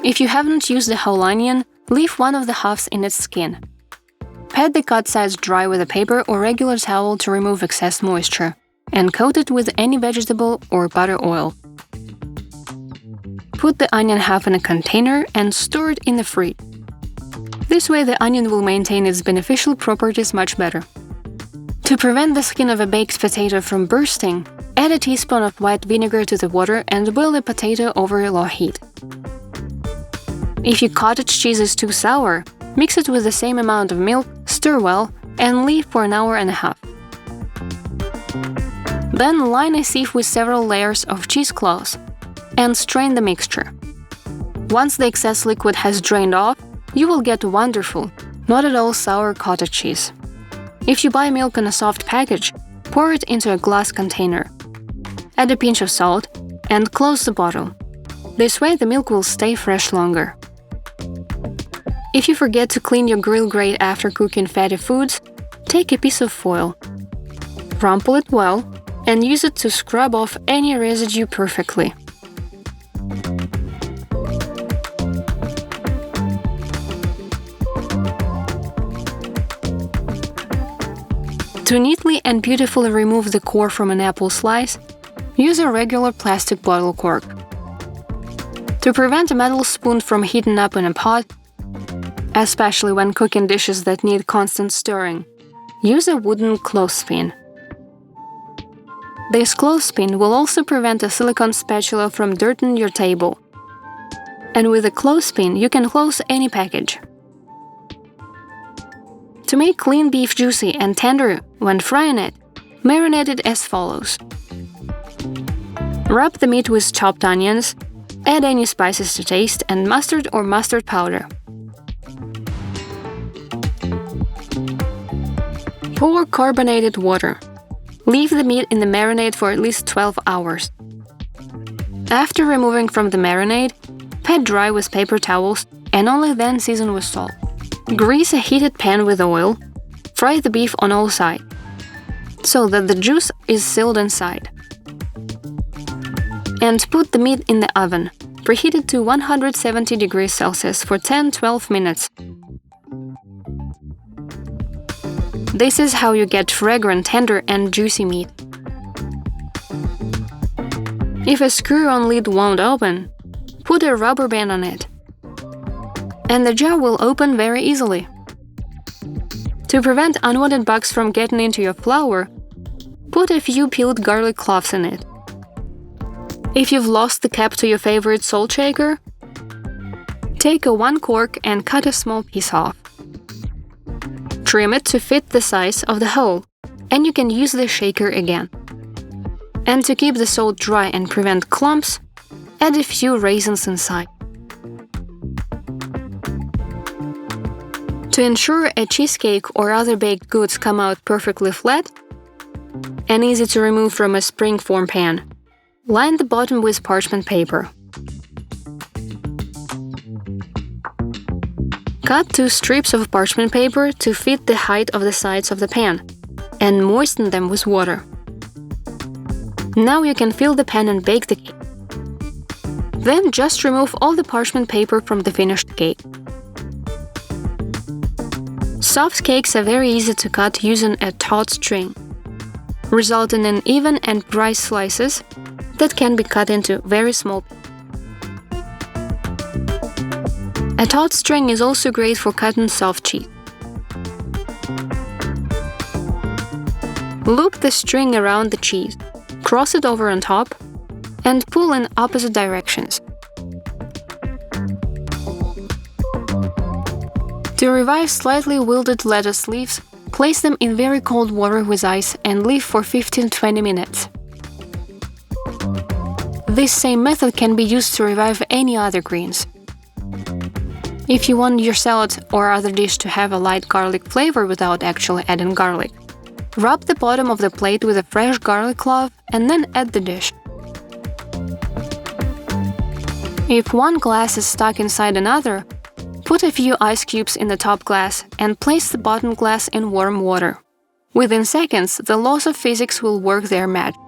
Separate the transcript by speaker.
Speaker 1: If you haven't used the whole onion, leave one of the halves in its skin. Pat the cut sides dry with a paper or regular towel to remove excess moisture, and coat it with any vegetable or butter oil. Put the onion half in a container and store it in the fridge. This way the onion will maintain its beneficial properties much better. To prevent the skin of a baked potato from bursting, add a teaspoon of white vinegar to the water and boil the potato over a low heat. If your cottage cheese is too sour, mix it with the same amount of milk, stir well, and leave for an hour and a half. Then line a sieve with several layers of cheesecloth and strain the mixture. Once the excess liquid has drained off, you will get wonderful, not at all sour cottage cheese. If you buy milk in a soft package, pour it into a glass container. Add a pinch of salt and close the bottle. This way the milk will stay fresh longer. If you forget to clean your grill grate after cooking fatty foods, take a piece of foil. Rumple it well and use it to scrub off any residue perfectly. To neatly and beautifully remove the core from an apple slice, use a regular plastic bottle cork. To prevent a metal spoon from heating up in a pot, especially when cooking dishes that need constant stirring, use a wooden clothespin. This clothespin will also prevent a silicone spatula from dirtying your table. And with a clothespin, you can close any package. To make clean beef juicy and tender when frying it, marinate it as follows. Rub the meat with chopped onions, add any spices to taste, and mustard or mustard powder. Pour carbonated water. Leave the meat in the marinade for at least 12 hours. After removing from the marinade, pat dry with paper towels and only then season with salt. Grease a heated pan with oil. Fry the beef on all sides, so that the juice is sealed inside. And put the meat in the oven, preheated to 170 degrees Celsius for 10–12 minutes. This is how you get fragrant, tender, and juicy meat. If a screw-on lid won't open, put a rubber band on it, and the jar will open very easily. To prevent unwanted bugs from getting into your flour, put a few peeled garlic cloves in it. If you've lost the cap to your favorite salt shaker, take one cork and cut a small piece off. Trim it to fit the size of the hole, and you can use the shaker again. And to keep the salt dry and prevent clumps, add a few raisins inside. To ensure a cheesecake or other baked goods come out perfectly flat and easy to remove from a spring-form pan, line the bottom with parchment paper. Cut 2 strips of parchment paper to fit the height of the sides of the pan and moisten them with water. Now you can fill the pan and bake the cake. Then just remove all the parchment paper from the finished cake. Soft cakes are very easy to cut using a taut string, resulting in even and bright slices that can be cut into very small. A taut string is also great for cutting soft cheese. Loop the string around the cheese, cross it over on top, and pull in opposite directions. To revive slightly wilted lettuce leaves, place them in very cold water with ice and leave for 15–20 minutes. This same method can be used to revive any other greens. If you want your salad or other dish to have a light garlic flavor without actually adding garlic, rub the bottom of the plate with a fresh garlic clove and then add the dish. If one glass is stuck inside another, put a few ice cubes in the top glass and place the bottom glass in warm water. Within seconds, the laws of physics will work their magic.